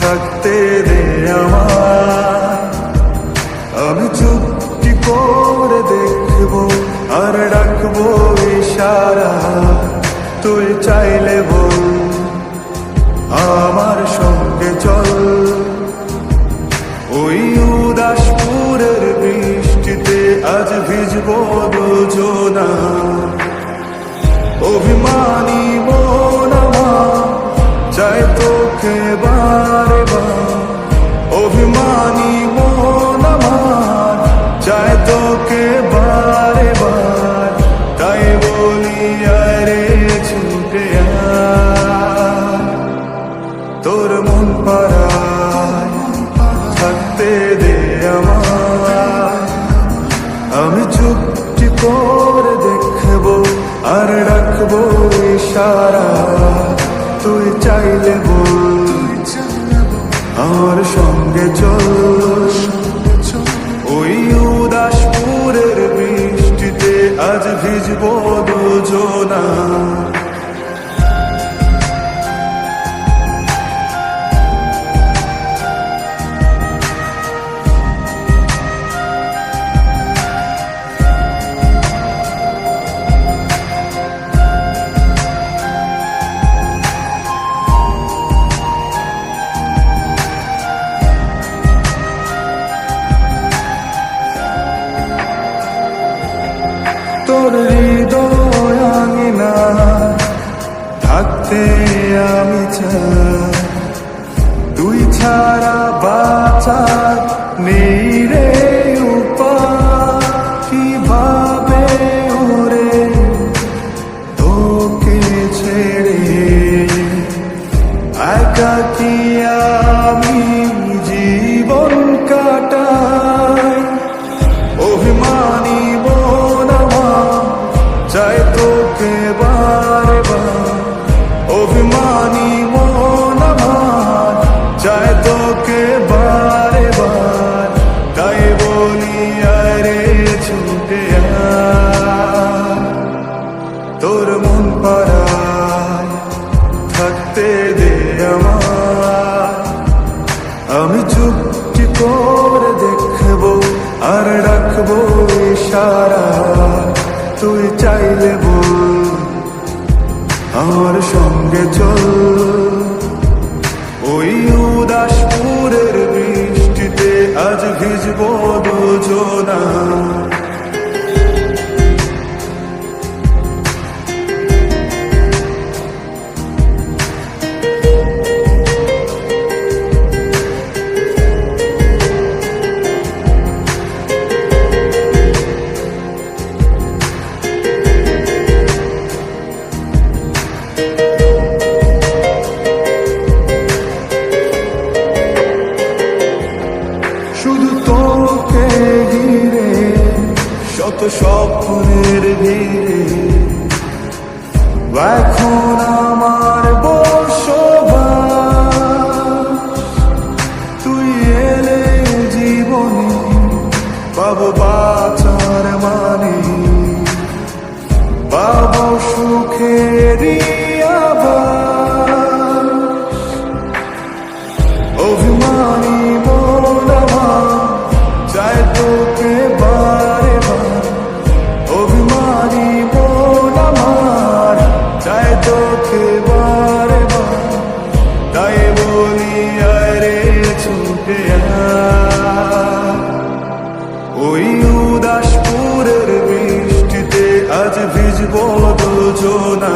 থাকতে দে আমায়, আমি চুপটি করে দেখবো আর ডাকবো ইশারা, তুই চাইলে বল আমার সঙ্গে চল। ওই উদাসপুরের বৃষ্টিতে আজ ভিজবো দুজনা, অভিমানী মন আমার চাই তোকে বারে বার, অভিমানী মন আমার চাই তোকে বারে বার, তাই বলি আরে ছুটে আয়, তোর মন পাড়ায় থাকতে দে আমায়, আমি চুপটি করে দেখবো আর রাখবো ইশারা, তুই চাইলে বল আমার সঙ্গে চল। ওই উদাসপুরের বৃষ্টিতে আজ ভিজবো দুজনা, তোর হৃদয় আঙিনা থাকতে আমি চাই, তুই ছাড়া বাঁচার নেই রে উপায়, কিভাবে ওরে তোকে ছেড়ে একাকী আমি জীবন কাটাই, অভিমানী মন আমার চাই তোকে বারে বার, অভিমানী মন আমার চাই তোকে বারে বার, তাই বলি আরে ছুটে আয়, তোর মন পাড়ায় থাকতে দে আমায়, আমি চুপটি করে দেখবো আর রাখবো ইশারা, তুই চাইলে বল আমার সঙ্গে চল। ওই উদাসপুরের বৃষ্টিতে আজ ভিজবো দুজনা, শুধু তোকে ঘিরে শত স্বপ্নের ভিড়ে, এখন আমার বসবাস, তুই এলে জীবনে পাবো বাঁচার মানে, পাবো সুখেরই আভাস, অভিমানী মন আমার চাই তোকে বারে বার, অভিমানী মন আমার চাই তোকে বারে বার, তাই বলি আরে ছুটে আয়, ওই উদাসপুরের বৃষ্টিতে আজ ভিজবো দুজনা।